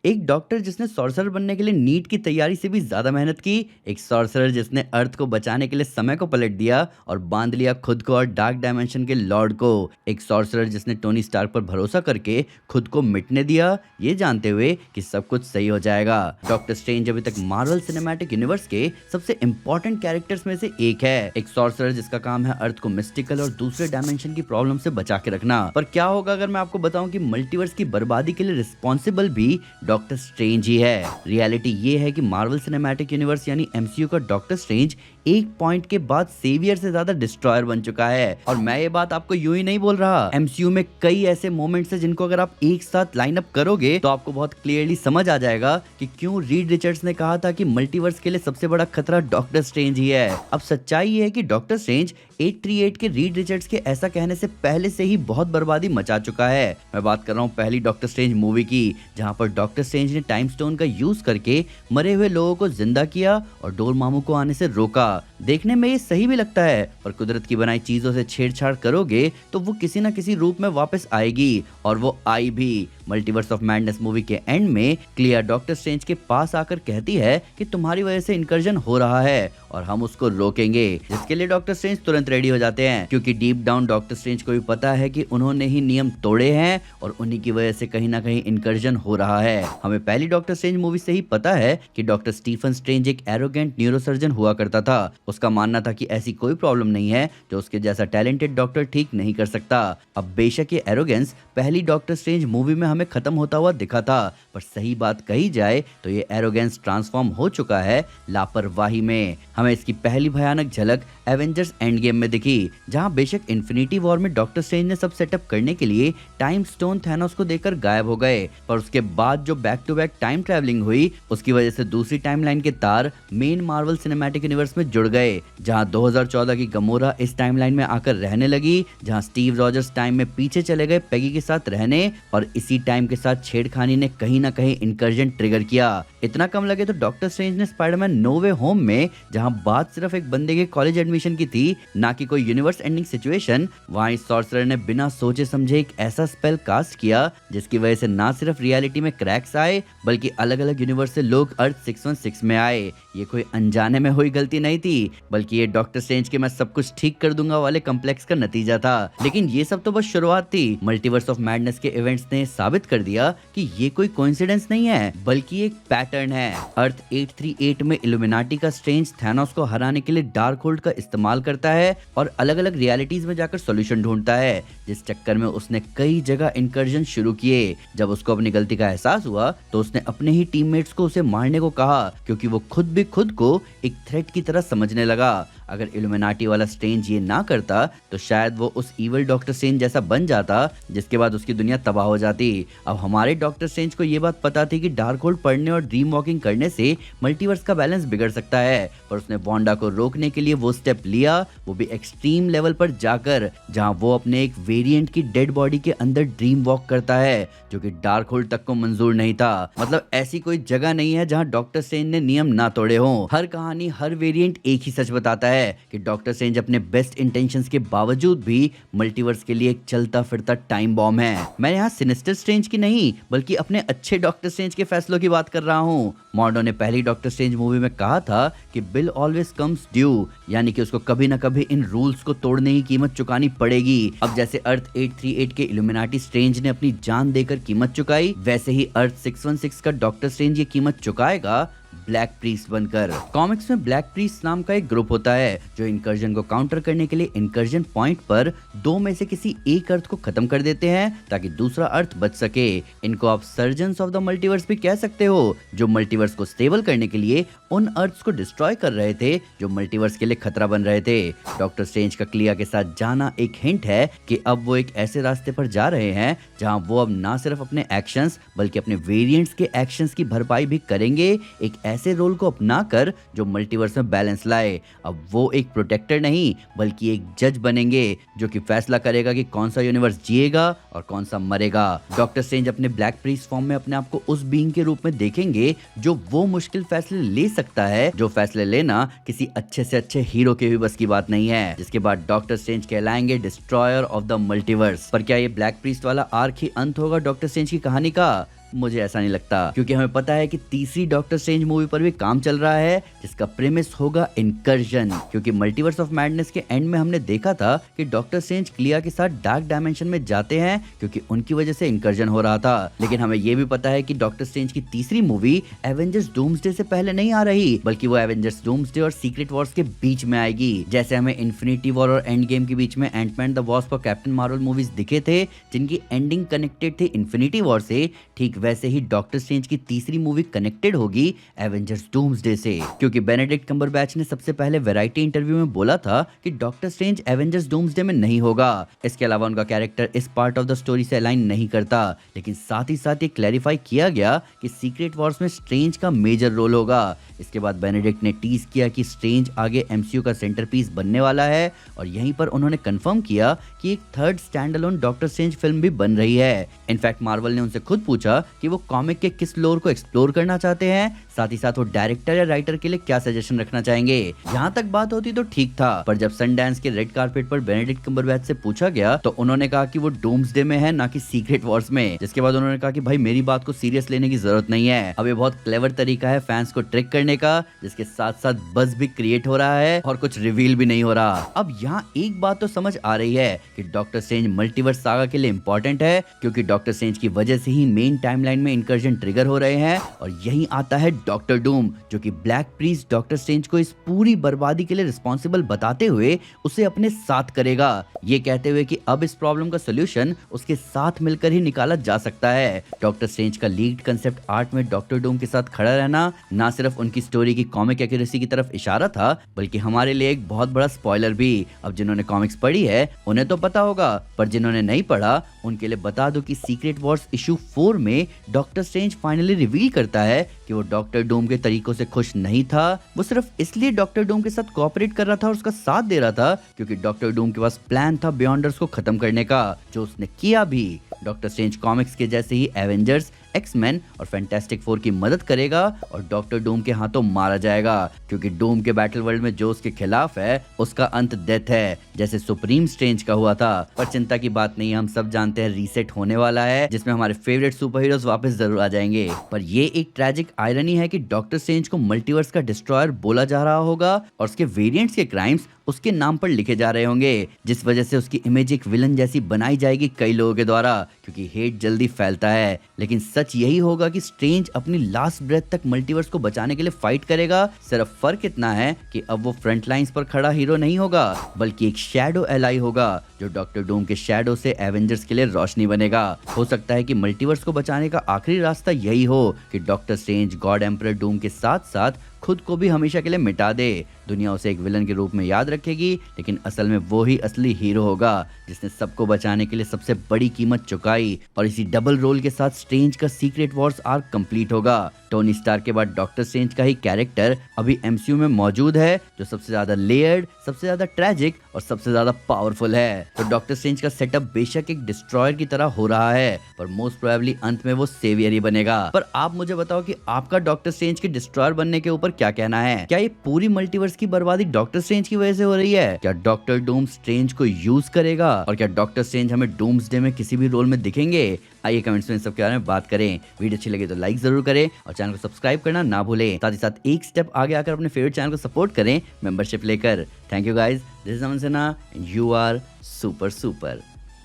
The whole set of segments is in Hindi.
एक डॉक्टर जिसने सॉर्सरर बनने के लिए नीट की तैयारी से भी ज्यादा मेहनत की, एक सॉर्सरर जिसने अर्थ को बचाने के लिए समय को पलट दिया और बांध लिया खुद को और डार्क डायमेंशन के लॉर्ड को, एक सॉर्सरर जिसने टोनी स्टार्क पर भरोसा करके खुद को मिटने दिया, ये जानते हुए कि सब कुछ सही हो जाएगा। डॉक्टर स्ट्रेंज अभी तक मार्वल सिनेमैटिक यूनिवर्स के सबसे इंपॉर्टेंट कैरेक्टर्स में से एक है, एक सॉर्सरर जिसका काम है अर्थ को मिस्टिकल और दूसरे डायमेंशन की प्रॉब्लम से बचा के रखना। पर क्या होगा अगर मैं आपको बताऊं कि मल्टीवर्स की बर्बादी के लिए रिस्पॉन्सिबल भी डॉक्टर स्ट्रेंज ही है। रियलिटी ये है कि मार्वल सिनेमैटिक यूनिवर्स यानी एमसीयू का डॉक्टर स्ट्रेंज एक पॉइंट के बाद सेवियर से ज्यादा डिस्ट्रॉयर बन चुका है। और मैं ये बात आपको यूं ही नहीं बोल रहा, एमसीयू में कई ऐसे मोमेंट्स हैं जिनको अगर आप एक साथ लाइन अप करोगे तो आपको बहुत क्लियरली समझ आ जाएगा कि क्यों रीड रिचर्ड्स ने कहा था कि मल्टीवर्स के लिए सबसे बड़ा खतरा डॉक्टर स्ट्रेंज ही है। अब सच्चाई ये है कि डॉक्टर स्ट्रेंज 838 के रीड रिचर्ड्स के ऐसा कहने से पहले से ही बहुत बर्बादी मचा चुका है। मैं बात कर रहा हूँ पहली डॉक्टर स्ट्रेंज मूवी की, जहाँ पर डॉक्टर स्ट्रेंज ने टाइम स्टोन का यूज करके मरे हुए लोगों को जिंदा किया और डोरमामू को आने से रोका। देखने में ये सही भी लगता है, पर कुदरत की बनाई चीजों से छेड़छाड़ करोगे तो वो किसी न किसी रूप में वापस आएगी, और वो आई भी। मल्टीवर्स ऑफ मैडनेस मूवी के एंड में क्लियर डॉक्टर स्ट्रेंज के पास आकर कहती है कि तुम्हारी वजह से इनकर्जन हो रहा है और हम उसको रोकेंगे, जिसके लिए डॉक्टर स्ट्रेंज तुरंत रेडी हो जाते हैं, क्योंकि डीप डाउन डॉक्टर स्ट्रेंज को भी पता है कि उन्होंने ही नियम तोड़े हैं और उन्हीं की वजह से कहीं ना कहीं इनकर्जन हो रहा है। हमें पहली डॉक्टर स्ट्रेंज मूवी से ही पता है कि डॉक्टर स्टीफन स्ट्रेंज एक एरोगेंट न्यूरोसर्जन हुआ करता था। उसका मानना था कि ऐसी कोई प्रॉब्लम नहीं है जो उसके जैसा टैलेंटेड डॉक्टर ठीक नहीं कर सकता। अब बेशक ये एरोगेंस पहली डॉक्टर स्ट्रेंज मूवी में हमें खत्म होता हुआ दिखा था, पर सही बात कही जाए तो ये एरोगेंस ट्रांसफॉर्म हो चुका है लापरवाही में। हमें इसकी पहली भयानक झलक एवेंजर्स एंड गेम में दिखी, जहां बेशक इन्फिनिटी वॉर में डॉक्टर स्ट्रेंज ने सब सेटअप करने के लिए टाइम स्टोन थैनोस को देकर गायब हो गए, पर उसके बाद जो back to back time travelling हुई उसकी वजह से दूसरी टाइमलाइन के तार मेन मार्वल सिनेमैटिक यूनिवर्स में जुड़ गए, जहां 2014 की गमोरा इस टाइमलाइन में आकर रहने लगी, जहां स्टीव रॉजर्स टाइम में पीछे चले गए पेगी के साथ रहने, और इसी टाइम के साथ छेड़खानी ने कहीं ना कहीं इनकर्जन ट्रिगर किया। इतना कम लगे तो डॉक्टर स्ट्रेंज ने स्पाइडरमैन नो वे होम में, जहां बात सिर्फ एक बंदे के कॉलेज एडमिशन की थी, ना कि कोई यूनिवर्स एंडिंग सिचुएशन, वहां इस सॉर्सरर ने बिना सोचे समझे एक ऐसा स्पेल कास्ट किया जिसकी वजह से ना सिर्फ रियलिटी में क्रैक्स आए बल्कि अलग अलग यूनिवर्स से लोग अर्थ 616 में आए। ये कोई अनजाने में हुई गलती नहीं थी, बल्कि ये डॉक्टर स्ट्रेंज के मैं सब कुछ ठीक कर दूंगा वाले कॉम्प्लेक्स का नतीजा था। लेकिन ये सब तो बस शुरुआत थी। मल्टीवर्स ऑफ मैडनेस के इवेंट्स ने साबित कर दिया कि ये कोई कोइंसिडेंस नहीं है बल्कि एक पैटर्न है। अर्थ 838 में इल्यूमिनाटी का स्ट्रेंज थैनोस को हराने के लिए डार्क होल्ड का इस्तेमाल करता है और अलग अलग रियलिटीज में जाकर सॉल्यूशन ढूंढता है, जिस चक्कर में उसने कई जगह इनकर्जन शुरू किए। जब उसको अपनी गलती का एहसास हुआ तो उसने अपने ही टीममेट्स को उसे मारने को कहा, क्योंकि वो खुद भी खुद को एक थ्रेट की तरह समझने लगा। अगर इल्यूमिनाटी वाला स्ट्रेंज ये ना करता तो शायद वो उस इविल डॉक्टर स्ट्रेंज जैसा बन जाता, जिसके बाद उसकी दुनिया तबाह हो जाती। अब हमारे डॉक्टर स्ट्रेंज को ये बात पता थी कि डार्क होल्ड पढ़ने और ड्रीम वॉकिंग करने से मल्टीवर्स का बैलेंस बिगड़ सकता है, पर उसने वांडा को रोकने के लिए वो स्टेप लिया, वो भी एक्सट्रीम लेवल पर जाकर, जहां वो अपने एक वेरिएंट की डेड बॉडी के अंदर ड्रीम वॉक करता है, जो कि डार्क होल्ड तक को मंजूर नहीं था। मतलब ऐसी कोई जगह नहीं है जहां डॉक्टर स्ट्रेंज ने नियम ना तोड़े हों। हर कहानी, हर वेरिएंट एक ही सच बताता है कि डॉक्टर स्ट्रेंज अपने बेस्ट इंटेंशंस के बावजूद भी मल्टीवर्स के लिए एक चलता फिरता टाइम बॉम्ब है। मैं यहाँ सिनिस्टर स्ट्रेंज की नहीं बल्कि अपने अच्छे डॉक्टर स्ट्रेंज के फैसलों की बात कर रहा हूँ। मॉर्डो ने पहली डॉक्टर स्ट्रेंज मूवी में कहा था कि बिल ऑलवेज कम्स ड्यू, यानी कि उसको कभी ना कभी इन रूल्स को तोड़ने की कीमत चुकानी पड़ेगी। अब जैसे अर्थ 838 के इल्यूमिनाटी स्ट्रेंज ने अपनी जान देकर कीमत चुकाई, वैसे ही अर्थ 616 का डॉक्टर स्ट्रेंज ये कीमत चुकाएगा ब्लैक प्रीस्ट बनकर। कॉमिक्स में ब्लैक प्रीस्ट नाम का एक ग्रुप होता है जो इनकर्जन को काउंटर करने के लिए इनकर्जन पॉइंट पर दो में से किसी एक अर्थ को खत्म कर देते हैं ताकि दूसरा अर्थ बच सके। इनको आप सर्जन्स ऑफ द मल्टीवर्स भी कह सकते हो, जो मल्टीवर्स को स्टेबल करने के लिए उन अर्थ्स को डिस्ट्रॉय कर रहे थे जो मल्टीवर्स के लिए खतरा बन रहे थे। डॉक्टर स्ट्रेंज का क्लिया के साथ जाना एक हिंट है कि अब वो एक ऐसे रास्ते पर जा रहे हैं जहां वो अब ना सिर्फ अपने एक्शंस बल्कि अपने वेरिएंट्स के एक्शंस की भरपाई भी करेंगे, एक ऐसे रोल को अपनाकर जो मल्टीवर्स में बैलेंस लाए। अब वो एक प्रोटेक्टर नहीं बल्कि एक जज बनेंगे जो कि फैसला करेगा कि कौन सा यूनिवर्स जिएगा और कौन सा मरेगा। डॉक्टर स्ट्रेंज अपने ब्लैक प्रीस्ट फॉर्म में अपने आप को उस बीइंग के रूप में देखेंगे जो वो मुश्किल फैसले ले सकता है, जो फैसले लेना किसी अच्छे से अच्छे हीरो के भी बस की बात नहीं है। जिसके बाद डॉक्टर स्ट्रेंज कहलाएंगे डिस्ट्रॉयर ऑफ द मल्टीवर्स। पर क्या ये ब्लैक प्रीस्ट वाला आर्क ही अंत होगा डॉक्टर स्ट्रेंज की कहानी का? मुझे ऐसा नहीं लगता, क्योंकि हमें पता है कि तीसरी डॉक्टर स्ट्रेंज मूवी पर भी काम चल रहा है जिसका प्रेमिस होगा इनकर्जन। क्योंकि मल्टीवर्स ऑफ मैडनेस के एंड में हमने देखा था कि डॉक्टर स्ट्रेंज क्लिया के साथ डार्क डायमेंशन में जाते हैं क्योंकि उनकी वजह से इनकर्जन हो रहा था। लेकिन हमें यह भी पता है कि डॉक्टर स्ट्रेंज की तीसरी मूवी एवेंजर्स डूम्सडे से पहले नहीं आ रही, बल्कि वो एवेंजर्स डूम्सडे और सीक्रेट वॉर्स के बीच में आएगी। जैसे हमें इन्फिनिटी वॉर और एंड गेम के बीच में एंटमैन द वॉस्प और कैप्टन मार्वल मूवीज दिखे थे जिनकी एंडिंग कनेक्टेड थी इन्फिनिटी वॉर से, ठीक वैसे ही डॉक्टर स्ट्रेंज की तीसरी मूवी कनेक्टेड होगी एवेंजर्स डूम्सडे से। क्योंकि बेनेडिक्ट कम्बरबैच ने सबसे पहले वैरायटी इंटरव्यू में बोला था कि डॉक्टर स्ट्रेंज एवेंजर्स डूम्सडे में नहीं होगा। इसके अलावा उनका कैरेक्टर इस पार्ट ऑफ द स्टोरी से अलाइन नहीं करता, लेकिन साथ ही साथ ये क्लैरिफाई किया गया कि सीक्रेट वॉर्स में स्ट्रेंज का मेजर रोल होगा। इसके बाद बेनेडिक्ट ने टीज किया कि स्ट्रेंज आगे एमसीयू का सेंटरपीस बनने वाला है और यहीं पर उन्होंने कंफर्म किया कि एक third stand alone doctor strange film भी बन रही है। इनफैक्ट मार्वल ने उनसे खुद पूछा कि वो कॉमिक के किस लोर को एक्सप्लोर करना चाहते हैं, साथ ही साथ वो डायरेक्टर या राइटर के लिए क्या सजेशन रखना चाहेंगे। यहाँ तक बात होती तो ठीक था, पर जब सनडांस के रेड कारपेट पर बेनेडिक्ट कम्बरबैच से पूछा गया तो उन्होंने कहा कि वो डूम्सडे में है ना कि सीक्रेट वॉर्स में। जिसके बाद उन्होंने कहा कि भाई मेरी बात को सीरियस लेने की जरूरत नहीं है। अब ये बहुत क्लेवर तरीका है फैंस को ट्रिक करने का, जिसके साथ साथ बज़ भी क्रिएट हो रहा है और कुछ रिवील भी नहीं हो रहा। अब यहाँ एक बात तो समझ आ रही है कि डॉक्टर स्ट्रेंज मल्टीवर्स सागा के लिए इंपॉर्टेंट है, क्योंकि डॉक्टर स्ट्रेंज की वजह से ही मेन टाइमलाइन में इनकर्जन ट्रिगर हो रहे हैं। और यही आता है डॉक्टर डूम, जो कि ब्लैक प्रीस्ट डॉक्टर स्ट्रेंज को इस पूरी बर्बादी के लिए रिस्पॉन्सिबल बताते हुए उसे अपने साथ करेगा, ये कहते हुए कि अब इस प्रॉब्लम का सोल्यूशन उसके साथ मिलकर ही निकाला जा सकता है। डॉक्टर स्ट्रेंज का लीड कंसेप्ट आर्ट में डॉक्टर डूम के साथ खड़ा रहना ना सिर्फ उनकी स्टोरी की कॉमिक एक्यूरेसी की तरफ इशारा था, बल्कि हमारे लिए एक बहुत बड़ा स्पॉइलर भी। अब जिन्होंने कॉमिक्स पढ़ी है उन्हें तो पता होगा, पर जिन्होंने नहीं पढ़ा उनके लिए बता दो कि सीक्रेट वॉर्स इशू 4 में डॉक्टर स्ट्रेंज फाइनली रिवील करता है कि वो डॉक्टर डूम के तरीकों से खुश नहीं था। वो सिर्फ इसलिए डॉक्टर डूम के साथ कोऑपरेट कर रहा था और उसका साथ दे रहा था क्योंकि डॉक्टर डूम के पास प्लान था बियॉन्डर्स को खत्म करने का, जो उसने किया भी। डॉक्टर स्ट्रेंज कॉमिक्स के जैसे ही एवेंजर्स, एक्समैन और फैंटास्टिक फोर की मदद करेगा और डॉक्टर डूम के हाथों मारा जाएगा, क्योंकि डूम के बैटल वर्ल्ड में जो उसके खिलाफ है उसका अंत डेथ है, जैसे सुप्रीम स्ट्रेंज का हुआ था। पर चिंता की बात नहीं है, हम सब जानते हैं रीसेट होने वाला है जिसमें हमारे फेवरेट सुपर हीरोज वापस जरूर आ जाएंगे। पर ये एक ट्रैजिक आयरनी है कि डॉक्टर स्ट्रेंज को मल्टीवर्स का डिस्ट्रॉयर बोला जा रहा होगा और उसके वेरिएंट्स के क्राइम्स उसके नाम पर लिखे जा रहे होंगे, जिस वजह से उसकी इमेज एक विलन जैसी बनाई जाएगी कई लोगों के द्वारा, क्योंकि हेट जल्दी फैलता है। लेकिन सच यही होगा कि स्ट्रेंज अपनी लास्ट ब्रेथ तक मल्टीवर्स को बचाने के लिए फाइट करेगा। सिर्फ फर्क इतना है कि अब वो फ्रंट लाइंस पर खड़ा हीरो नहीं होगा, बल्कि एक शैडो एलाई होगा जो डॉक्टर डूम के शैडो से एवेंजर्स के लिए रोशनी बनेगा। हो सकता है कि मल्टीवर्स को बचाने का आखिरी रास्ता यही हो कि doctor strange God emperor Doom के साथ साथ खुद को भी हमेशा के लिए मिटा दे। दुनिया उसे एक विलन के रूप में याद रखेगी, लेकिन असल में वो ही असली हीरो होगा जिसने सबको बचाने के लिए सबसे बड़ी कीमत चुकाई। और इसी डबल रोल के साथ स्ट्रेंज का सीक्रेट वॉर्स आर्क कंप्लीट होगा। टोनी स्टार्क के बाद डॉक्टर स्ट्रेंज का ही कैरेक्टर अभी एमसीयू में मौजूद है, जो सबसे ज्यादा लेयर्ड, सबसे ज्यादा ट्रैजिक और सबसे ज्यादा पावरफुल है। तो डॉक्टर स्ट्रेंज का सेटअप बेशक एक डिस्ट्रॉयर की तरह हो रहा है, पर मोस्ट प्रोबेबली अंत में वो सेवियर ही बनेगा। पर आप मुझे बताओ कि आपका डॉक्टर स्ट्रेंज के डिस्ट्रॉयर बनने के ऊपर क्या कहना है? क्या ये पूरी मल्टीवर्स की बर्बादी डॉक्टर स्ट्रेंज की वजह से हो रही है? क्या डॉक्टर डूम स्ट्रेंज को यूज करेगा? और क्या डॉक्टर स्ट्रेंज हमें डूम्सडे में किसी भी रोल में दिखेंगे? आइए कमेंट्स में इन सब के बारे में बात करें। वीडियो अच्छी लगे तो लाइक जरूर करें और चैनल को सब्सक्राइब करना ना भूलें। साथ ही साथ एक स्टेप आगे आकर अपने फेवरेट चैनल को सपोर्ट करें मेंबरशिप लेकर। Thank you guys, this is Aman Sinha and you are super super.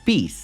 Piece.